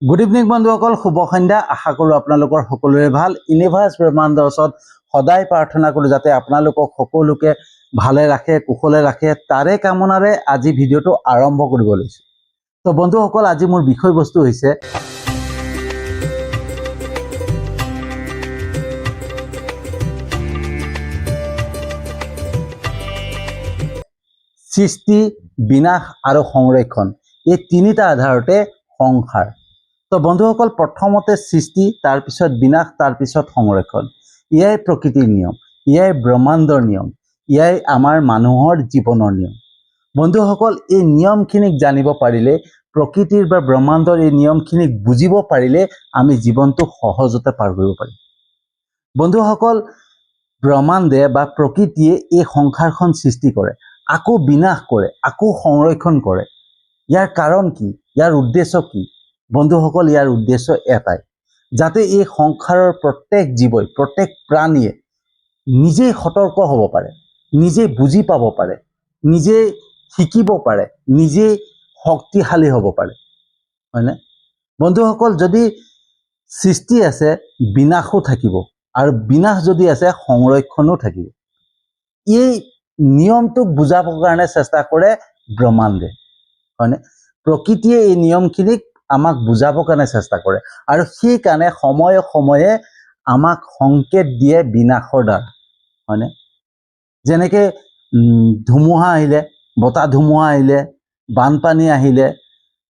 Good evening বন্ধুসকল, শুভ সন্ধ্যা। আশা কৰোঁ আপোনালোকৰ সকলোৰে ভাল। ইউনিভাৰ্ছ ব্ৰহ্মাণ্ডৰ ওচৰত সদায় প্ৰাৰ্থনা কৰোঁ যাতে আপোনালোকক সকলোকে ভালে ৰাখে, কুশলে ৰাখে। তাৰে কামনাৰে আজি ভিডিঅ'টো আৰম্ভ কৰিব লৈছোঁ। তো বন্ধুসকল, আজি মোৰ বিষয়বস্তু হৈছে সৃষ্টি, বিনাশ আৰু সংৰক্ষণ। এই তিনিটা আধাৰতে সংসাৰ। তো বন্ধুসকল, প্ৰথমতে সৃষ্টি, তাৰপিছত বিনাশ, তাৰপিছত সংৰক্ষণ। এয়াই প্ৰকৃতিৰ নিয়ম, এয়াই ব্ৰহ্মাণ্ডৰ নিয়ম, এয়াই আমাৰ মানুহৰ জীৱনৰ নিয়ম। বন্ধুসকল, এই নিয়মখিনিক জানিব পাৰিলে, প্ৰকৃতিৰ বা ব্ৰহ্মাণ্ডৰ এই নিয়মখিনিক বুজিব পাৰিলে আমি জীৱনটো সহজতে পাৰ কৰিব পাৰিম। বন্ধুসকল, ব্ৰহ্মাণ্ডে বা প্ৰকৃতিয়ে এই সংসাৰখন সৃষ্টি কৰে, আকৌ বিনাশ কৰে, আকৌ সংৰক্ষণ কৰে। ইয়াৰ কাৰণ কি? ইয়াৰ উদ্দেশ্য কি? বন্ধুসকল, ইয়াৰ উদ্দেশ্য এটাই, যাতে এই সংসাৰৰ প্ৰত্যেক জীৱই, প্ৰত্যেক প্ৰাণীয়ে নিজেই সতৰ্ক হ'ব পাৰে, নিজেই বুজি পাব পাৰে, নিজেই শিকিব পাৰে, নিজেই শক্তিশালী হ'ব পাৰে, হয়নে? বন্ধুসকল, যদি সৃষ্টি আছে, বিনাশো থাকিব, আৰু বিনাশ যদি আছে, সংৰক্ষণো থাকিব। এই নিয়মটোক বুজাবৰ কাৰণে চেষ্টা কৰে ব্ৰহ্মাণ্ডে, হয়নে? প্ৰকৃতিয়ে এই নিয়মখিনিক আমাক বুজাবৰ কাৰণে চেষ্টা কৰে, আৰু সেইকাৰণে সময়ে সময়ে আমাক সংকেত দিয়ে বিনাশৰ দ্বাৰা, হয়নে? যেনেকৈ ধুমুহা আহিলে, বতাহ ধুমুহা আহিলে, বানপানী আহিলে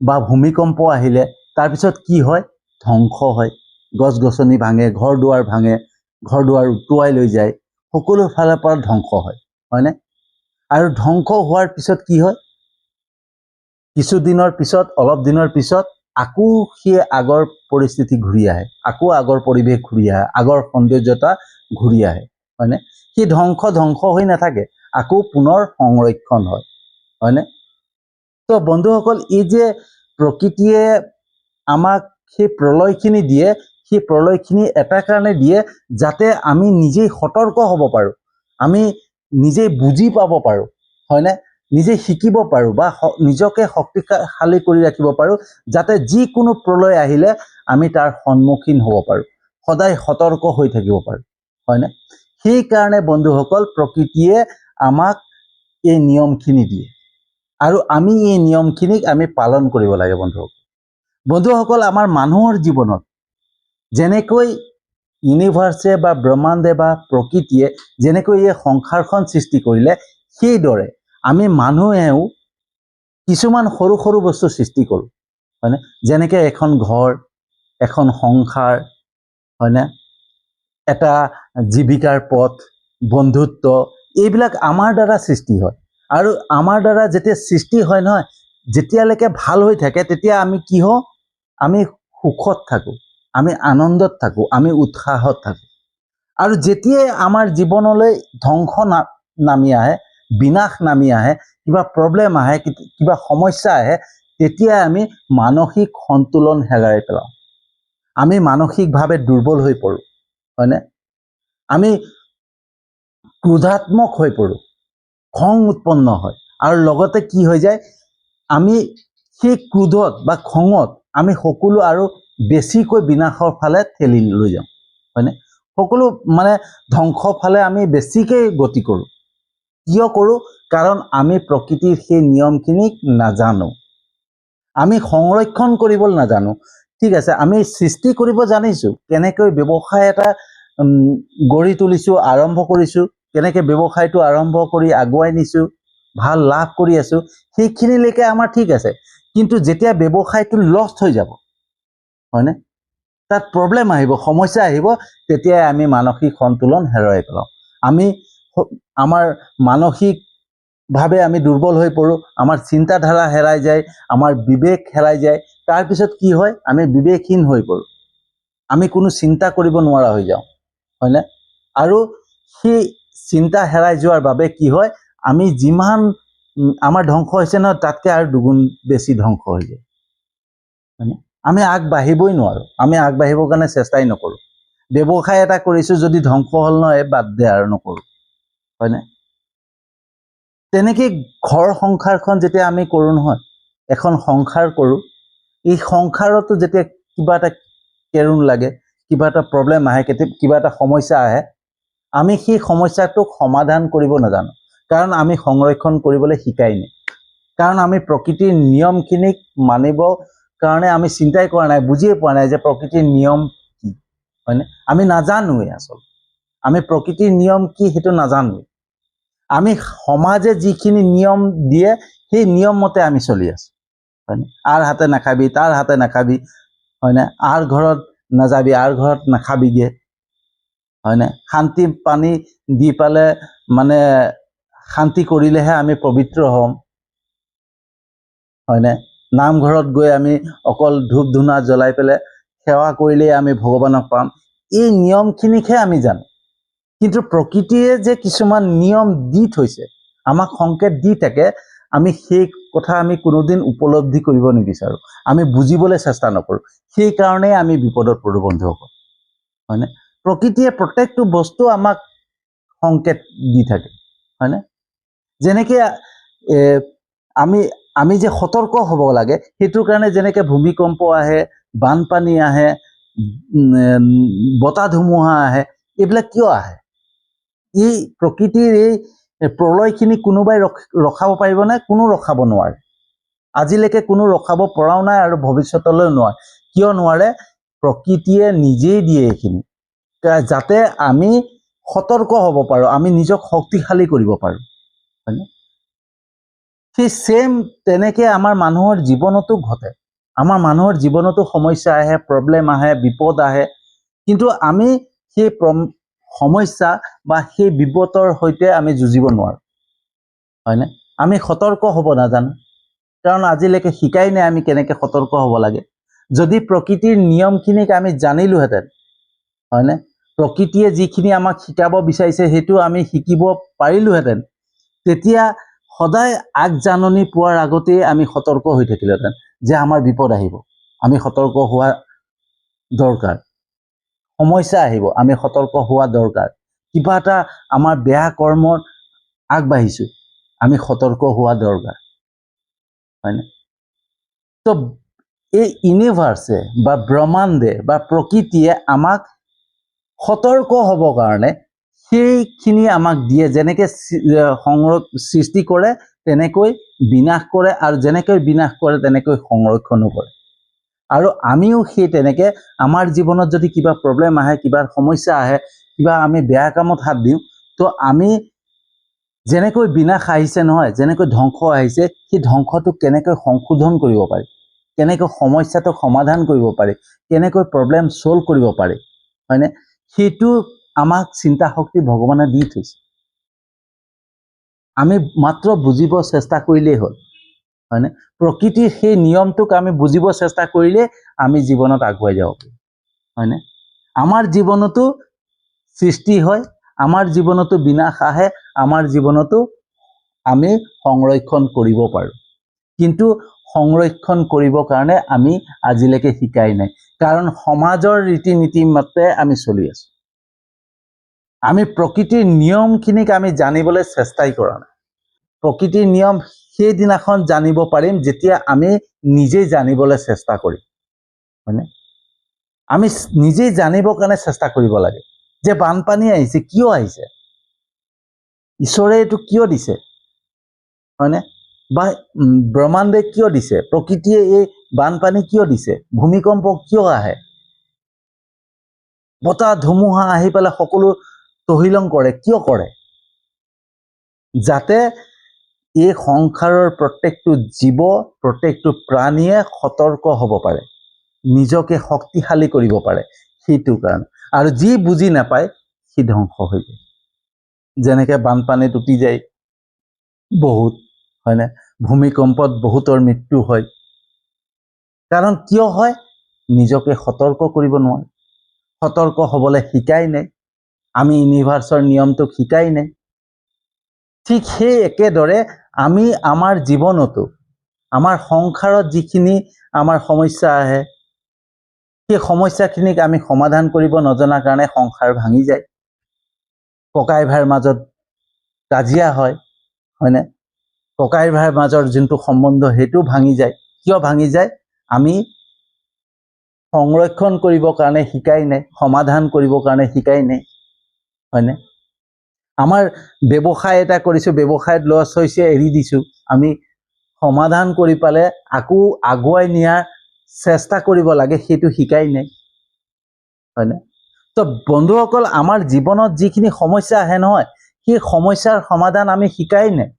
বা ভূমিকম্প আহিলে, তাৰপিছত কি হয়? ধ্বংস হয়, গছ গছনি ভাঙে, ঘৰ দুৱাৰ ভাঙে, ঘৰ দুৱাৰ উটুৱাই লৈ যায়, সকলো ফালৰ পৰা ধ্বংস হয়, হয়নে? আৰু ধ্বংস হোৱাৰ পিছত কি হয়? কিছুদিনৰ পিছত, অলপ দিনৰ পিছত আকৌ সেই আগৰ পৰিস্থিতি ঘূৰি আহে, আকৌ আগৰ পৰিৱেশ ঘূৰি আহে, আগৰ সৌন্দৰ্যতা ঘূৰি আহে, হয়নে? সেই ধ্বংস হৈ নাথাকে, আকৌ পুনৰ সংৰক্ষণ হয়, হয়নে? তো বন্ধুসকল, এই যে প্ৰকৃতিয়ে আমাক সেই প্ৰলয়খিনি দিয়ে, সেই প্ৰলয়খিনি এটা কাৰণে দিয়ে যাতে আমি নিজেই সতৰ্ক হ'ব পাৰোঁ, আমি নিজেই বুজি পাব পাৰোঁ, হয়নে? নিজে শিকিব পাৰোঁ বা নিজকে শক্তিশালী কৰি ৰাখিব পাৰোঁ, যাতে যিকোনো প্ৰলয় আহিলে আমি তাৰ সন্মুখীন হ'ব পাৰোঁ, সদায় সতৰ্ক হৈ থাকিব পাৰোঁ, হয়নে? সেইকাৰণে বন্ধুসকল, প্ৰকৃতিয়ে আমাক এই নিয়মখিনি দিয়ে, আৰু আমি এই নিয়মখিনিক আমি পালন কৰিব লাগে। বন্ধুসকল, আমাৰ মানুহৰ জীৱনত যেনেকৈ ইউনিভাৰ্ছে বা ব্ৰহ্মাণ্ডে বা প্ৰকৃতিয়ে যেনেকৈ এই সংসাৰখন সৃষ্টি কৰিলে, সেইদৰে আমি মানুহেও কিছুমান সৰু সৰু বস্তু সৃষ্টি কৰোঁ, হয়নে? যেনেকৈ এখন ঘৰ, এখন সংসাৰ, হয়নে? এটা জীৱিকাৰ পথ, বন্ধুত্ব, এইবিলাক আমাৰ দ্বাৰা সৃষ্টি হয়। আৰু আমাৰ দ্বাৰা যেতিয়া সৃষ্টি হয় নহয়, যেতিয়ালৈকে ভাল হৈ থাকে, তেতিয়া আমি কি হওঁ? আমি সুখত থাকোঁ, আমি আনন্দত থাকোঁ, আমি উৎসাহত থাকোঁ। আৰু যেতিয়াই আমাৰ জীৱনলৈ ধ্বংস নামি আহে, বিনাশ নামি আহে, কিবা প্ৰব্লেম আহে, কিবা সমস্যা আহে, তেতিয়া আমি মানসিক সন্তুলন হেৰাই পেলাওঁ, আমি মানসিকভাৱে দুৰ্বল হৈ পৰোঁ, হয়নে? আমি ক্ৰোধাত্মক হৈ পৰোঁ, খং উৎপন্ন হয়, আৰু লগতে কি হৈ যায়? আমি সেই ক্ৰোধত বা খঙত আমি সকলো আৰু বেছিকৈ বিনাশৰ ফালে ঠেলি লৈ যাওঁ, হয়নে? সকলো মানে ধ্বংসৰ ফালে আমি বেছিকৈ গতি কৰোঁ। কিয় কৰোঁ? কাৰণ আমি প্ৰকৃতিৰ সেই নিয়মখিনিক নাজানো, আমি সংৰক্ষণ কৰিবলৈ নাজানো। ঠিক আছে, আমি সৃষ্টি কৰিব জানিছোঁ, কেনেকৈ ব্যৱসায় এটা গঢ়ি তুলিছোঁ, আৰম্ভ কৰিছোঁ, কেনেকৈ ব্যৱসায়টো আৰম্ভ কৰি আগুৱাই নিছোঁ, ভাল লাভ কৰি আছোঁ, সেইখিনিলৈকে আমাৰ ঠিক আছে। কিন্তু যেতিয়া ব্যৱসায়টো লষ্ট হৈ যাব, হয়নে? তাত প্ৰব্লেম আহিব, সমস্যা আহিব, তেতিয়াই আমি মানসিক সন্তুলন হেৰাই পেলাওঁ, আমি আমাৰ মানসিকভাৱে আমি দুৰ্বল হৈ পৰোঁ, আমাৰ চিন্তাধাৰা হেৰাই যায়, আমাৰ বিবেক হেৰাই যায়। তাৰপিছত কি হয়? আমি বিবেকহীন হৈ পৰোঁ, আমি কোনো চিন্তা কৰিব নোৱাৰা হৈ যাওঁ, হয়নে? আৰু সেই চিন্তা হেৰাই যোৱাৰ বাবে কি হয়? আমি যিমান আমাৰ ধ্বংস হৈছে নহয়, তাতকৈ আৰু দুগুণ বেছি ধ্বংস হৈ যায়, হয়নে? আমি আগবাঢ়িবই নোৱাৰোঁ, আমি আগবাঢ়িবৰ কাৰণে চেষ্টাই নকৰোঁ। ব্যৱসায় এটা কৰিছোঁ, যদি ধ্বংস হ'ল নহয়, বাদ দে আৰু নকৰোঁ, হয়নে? তেনেকৈ ঘৰ সংসাৰখন যেতিয়া আমি কৰোঁ নহয়, এখন সংসাৰ কৰোঁ, এই সংসাৰতো যেতিয়া কিবা এটা কেৰুণ লাগে, কিবা এটা প্ৰব্লেম আহে, কিবা এটা সমস্যা আহে, আমি সেই সমস্যাটোক সমাধান কৰিব নাজানো, কাৰণ আমি সংৰক্ষণ কৰিবলৈ শিকাই নাই। কাৰণ আমি প্ৰকৃতিৰ নিয়মখিনিক মানিব কাৰণে আমি চিন্তাই কৰা নাই, বুজিয়ে পোৱা নাই যে প্ৰকৃতিৰ নিয়ম কি, হয়নে? আমি নাজানোৱে, আচলতে আমি প্ৰকৃতিৰ নিয়ম কি সেইটো নাজানোৱে। আমি সমাজে যিখিনি নিয়ম দিয়ে সেই নিয়ম মতে আমি চলি আছো, হয়নে? আৰ হাতে নাখাবি, তাৰ হাতে নাখাবি, হয়নে? আৰ ঘৰত নাযাবি, আৰ ঘৰত নাখাবিগে, হয়নে? শান্তি পানী দি পালে মানে শান্তি কৰিলেহে আমি পবিত্ৰ হ'ম, হয়নে? নামঘৰত গৈ আমি অকল ধূপ ধূনা জ্বলাই পেলাই সেৱা কৰিলেই আমি ভগৱানক পাম, এই নিয়মখিনিকহে আমি জানো। কিন্তু প্ৰকৃতিয়ে যে কিছুমান নিয়ম দি থৈছে, আমাক সংকেত দি থাকে, আমি সেই কথা আমি কোনোদিন উপলব্ধি কৰিব নিবিচাৰোঁ, আমি বুজিবলৈ চেষ্টা নকৰোঁ। সেইকাৰণেই আমি বিপদত পৰোঁ বন্ধুসকল, হয়নে? প্ৰকৃতিয়ে প্ৰত্যেকটো বস্তু আমাক সংকেত দি থাকে, হয়নে? যেনেকৈ আমি যে সতৰ্ক হ'ব লাগে, সেইটোৰ কাৰণে যেনেকৈ ভূমিকম্প আহে, বানপানী আহে, বতাহ ধুমুহা আহে, এইবিলাক কিয় আহে? এই প্ৰকৃতিৰ এই প্ৰলয়খিনি কোনোবাই ৰখাব পাৰিবনে? কোনো ৰখাব নোৱাৰে। আজিলৈকে কোনো ৰখাব পৰাও নাই আৰু ভৱিষ্যতলৈও নোৱাৰে। কিয় নোৱাৰে? প্ৰকৃতিয়ে নিজেই দিয়ে এইখিনি, যাতে আমি সতৰ্ক হ'ব পাৰোঁ, আমি নিজক শক্তিশালী কৰিব পাৰোঁ, হয়নে? সেই সেম তেনেকৈ আমাৰ মানুহৰ জীৱনতো ঘটে। আমাৰ মানুহৰ জীৱনতো সমস্যা আহে, প্ৰব্লেম আহে, বিপদ আহে, কিন্তু আমি সেই সমস্যা বা সেই বিপদৰ সৈতে আমি যুঁজিব নোৱাৰোঁ, হয়নে? আমি সতৰ্ক হ'ব নাজানো, কাৰণ আজিলৈকে শিকাই নাই আমি কেনেকৈ সতৰ্ক হ'ব লাগে। যদি প্ৰকৃতিৰ নিয়মখিনিক আমি জানিলোহেঁতেন, হয়নে? প্ৰকৃতিয়ে যিখিনি আমাক শিকাব বিচাৰিছে সেইটো আমি শিকিব পাৰিলোহেঁতেন, তেতিয়া সদায় আগজাননী পোৱাৰ আগতেই আমি সতৰ্ক হৈ থাকিলোহেঁতেন যে আমাৰ বিপদ আহিব, আমি সতৰ্ক হোৱা দৰকাৰ। সমস্যা আহিব, আমি সতৰ্ক হোৱা দৰকাৰ। কিবা এটা আমাৰ বেয়া কৰ্মত আগবাঢ়িছোঁ, আমি সতৰ্ক হোৱা দৰকাৰ, হয়নে? তো এই ইউনিভাৰ্ছে বা ব্ৰহ্মাণ্ডে বা প্ৰকৃতিয়ে আমাক সতৰ্ক হ'বৰ কাৰণে সেইখিনি আমাক দিয়ে, যেনেকৈ সৃষ্টি কৰে তেনেকৈ বিনাশ কৰে, আৰু যেনেকৈ বিনাশ কৰে তেনেকৈ সংৰক্ষণো কৰে। আৰু আমিও সেই তেনেকৈ আমাৰ জীৱনত যদি কিবা প্ৰব্লেম আহে, কিবা সমস্যা আহে, কিবা আমি বেয়া কামত হাত দিওঁ, তো আমি যেনেকৈ বিনাশ আহিছে নহয়, যেনেকৈ ধ্বংস আহিছে, সেই ধ্বংসটোক কেনেকৈ সংশোধন কৰিব পাৰি, কেনেকৈ সমস্যাটোক সমাধান কৰিব পাৰি, কেনেকৈ প্ৰব্লেম ছল্ভ কৰিব পাৰি, হয়নে? সেইটো আমাক চিন্তা শক্তি ভগৱানে দি থৈছে, আমি মাত্ৰ বুজিব চেষ্টা কৰিলেই হ'ল, হয়নে? প্ৰকৃতিৰ সেই নিয়মটোক আমি বুজিব চেষ্টা কৰিলে আমি জীৱনত আগুৱাই যাব পাৰিম, হয়নে? আমাৰ জীৱনতো সৃষ্টি হয়, আমাৰ জীৱনতো বিনাশ আহে, আমাৰ জীৱনতো আমি সংৰক্ষণ কৰিব পাৰোঁ, কিন্তু সংৰক্ষণ কৰিবৰ কাৰণে আমি আজিলৈকে শিকাই নাই, কাৰণ সমাজৰ ৰীতি নীতি মতে আমি চলি আছোঁ। আমি প্ৰকৃতিৰ নিয়মখিনিক আমি জানিবলৈ চেষ্টাই কৰা নাই। প্ৰকৃতিৰ নিয়ম সেইদিনাখন জানিব পাৰিম যেতিয়া আমি নিজেই জানিবলৈ চেষ্টা কৰিম, হয়নে? আমি নিজেই জানিবৰ কাৰণে চেষ্টা কৰিব লাগে যে বানপানী আহিছে, কিয় আহিছে, ঈশ্বৰে এইটো কিয় দিছে, হয়নে? বা ব্ৰহ্মাণ্ডে কিয় দিছে, প্ৰকৃতিয়ে এই বানপানী কিয় দিছে, ভূমিকম্প কিয় আহে, বতাহ ধুমুহা আহি পেলাই সকলো তহিলং কৰে, কিয় কৰে? যাতে এই সংসাৰৰ প্ৰত্যেকটো জীৱ, প্ৰত্যেকটো প্ৰাণীয়ে সতৰ্ক হ'ব পাৰে, নিজকে শক্তিশালী কৰিব পাৰে, সেইটো কাৰণে। আৰু যি বুজি নাপায় সি ধ্বংস হৈ যায়, যেনেকৈ বানপানীত উটি যায় বহুত, হয়নে? ভূমিকম্পত বহুতৰ মৃত্যু হয়, কাৰণ কিয় হয়? নিজকে সতৰ্ক কৰিব নোৱাৰে, সতৰ্ক হ'বলৈ শিকাই নাই, আমি ইউনিভাৰ্চৰ নিয়মটোক শিকাই নাই। ঠিক সেই একেদৰে আমি আমাৰ জীৱনতো, আমাৰ সংসাৰত যিখিনি আমাৰ সমস্যা আহে, সেই সমস্যাখিনিক আমি সমাধান কৰিব নজনাৰ কাৰণে সংসাৰ ভাঙি যায়, ককাই ভাইৰ মাজত কাজিয়া হয়, হয়নে? ককাই ভাইৰ মাজৰ যোনটো সম্বন্ধ সেইটো ভাঙি যায়। কিয় ভাঙি যায়? আমি সংৰক্ষণ কৰিবৰ কাৰণে শিকাই নাই, সমাধান কৰিবৰ কাৰণে শিকাই নাই, হয়নে? আমাৰ ব্যৱসায় এটা কৰিছোঁ, ব্যৱসায়ত লছ হৈছে, এৰি দিছোঁ, আমি সমাধান কৰি পালে আকৌ আগুৱাই নিয়াৰ চেষ্টা কৰিব লাগে, সেইটো শিকাই নাই, হয়নে? তো বন্ধুসকল, আমাৰ জীৱনত যিখিনি সমস্যা আহে নহয়, সেই সমস্যাৰ সমাধান আমি শিকাই নাই।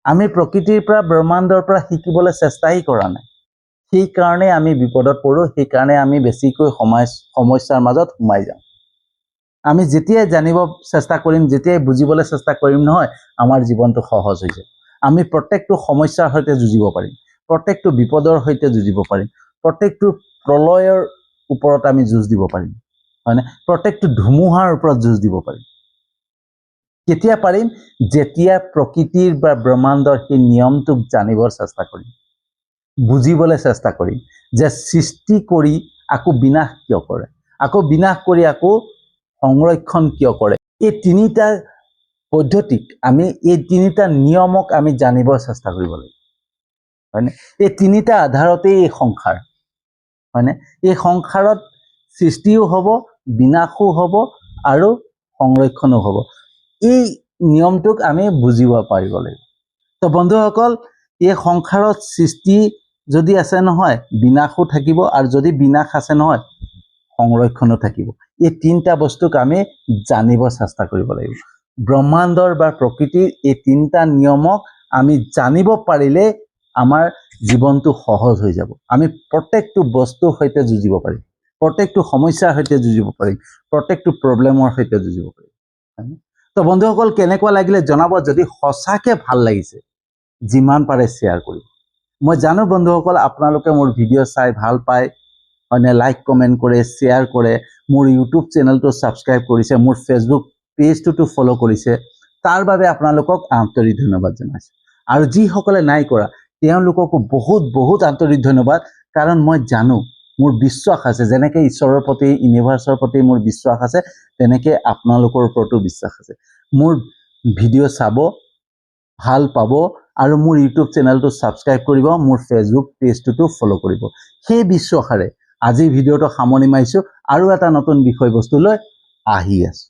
আমি প্ৰকৃতিৰ পৰা, ব্ৰহ্মাণ্ডৰ পৰা শিকিবলৈ চেষ্টাই কৰা নাই। সেইকাৰণে আমি বিপদত পৰোঁ, সেইকাৰণে আমি বেছিকৈ সমস্যাৰ মাজত সোমাই যাওঁ। আমি যেতিয়াই জানিব চেষ্টা কৰিম, যেতিয়াই বুজিবলৈ চেষ্টা কৰিম নহয়, আমাৰ জীৱনটো সহজ হৈ যায়। আমি প্ৰত্যেকটো সমস্যাৰ সৈতে যুঁজিব পাৰিম, প্ৰত্যেকটো বিপদৰ সৈতে যুঁজিব পাৰিম, প্ৰত্যেকটো প্ৰলয়ৰ ওপৰত আমি যুঁজ দিব পাৰিম, হয়নে? প্ৰত্যেকটো ধুমুহাৰ ওপৰত যুঁজ দিব পাৰিম। কেতিয়া পাৰিম? যেতিয়া প্ৰকৃতিৰ বা ব্ৰহ্মাণ্ডৰ সেই নিয়মটোক জানিবৰ চেষ্টা কৰিম, বুজিবলৈ চেষ্টা কৰিম, যে সৃষ্টি কৰি আকৌ বিনাশ কিয় কৰে, আকৌ বিনাশ কৰি আকৌ সংৰক্ষণ কিয় কৰে। এই তিনিটা পদ্ধতিক আমি, এই তিনিটা নিয়মক আমি জানিবৰ চেষ্টা কৰিব লাগিব, হয়নে? এই তিনিটা আধাৰতেই এই সংসাৰ, হয়নে? এই সংসাৰত সৃষ্টিও হ'ব, বিনাশো হ'ব আৰু সংৰক্ষণো হ'ব। এই নিয়মটোক আমি বুজিব পাৰিব লাগিব। তো বন্ধুসকল, এই সংসাৰত সৃষ্টি যদি আছে নহয়, বিনাশো থাকিব, আৰু যদি বিনাশ আছে নহয়, সংৰক্ষণো থাকিব। এই তিনিটা বস্তুক আমি জানিব চেষ্টা কৰিব লাগিব। ব্ৰহ্মাণ্ডৰ বা প্ৰকৃতিৰ এই তিনিটা নিয়মক আমি জানিব পাৰিলে আমাৰ জীৱনটো সহজ হৈ যাব। আমি প্ৰত্যেকটো বস্তুৰ সৈতে যুঁজিব পাৰিম, প্ৰত্যেকটো সমস্যাৰ সৈতে যুঁজিব পাৰিম, প্ৰত্যেকটো প্ৰব্লেমৰ সৈতে যুঁজিব পাৰিম। তো বন্ধুসকল, কেনেকুৱা লাগিলে জনাব। যদি সঁচাকৈ ভাল লাগিছে, যিমান পাৰে শ্বেয়াৰ কৰিব। মই জানো বন্ধুসকল, আপোনালোকে মোৰ ভিডিঅ' চাই ভাল পায়, হয়নে? লাইক কমেণ্ট কৰে, শ্বেয়াৰ কৰে, মোৰ ইউটিউব চেনেলটো ছাবস্ক্ৰাইব কৰিছে, মোৰ ফেচবুক পেজটোতো ফ'ল' কৰিছে। তাৰ বাবে আপোনালোকক আন্তৰিক ধন্যবাদ জনাইছোঁ। আৰু যিসকলে নাই কৰা, তেওঁলোককো বহুত বহুত আন্তৰিক ধন্যবাদ। কাৰণ মই জানো, মোৰ বিশ্বাস আছে, যেনেকৈ ঈশ্বৰৰ প্ৰতি, ইউনিভাৰ্চৰ প্ৰতি মোৰ বিশ্বাস আছে, তেনেকৈ আপোনালোকৰ ওপৰতো বিশ্বাস আছে। মোৰ ভিডিঅ' চাব, ভাল পাব, আৰু মোৰ ইউটিউব চেনেলটো ছাবস্ক্ৰাইব কৰিব, মোৰ ফেচবুক পেজটোতো ফ'ল' কৰিব। সেই বিশ্বাসেৰে আজিৰ ভিডিঅ'টো সামৰণি মাৰিছোঁ, আৰু এটা নতুন বিষয়বস্তু লৈ আহি আছোঁ।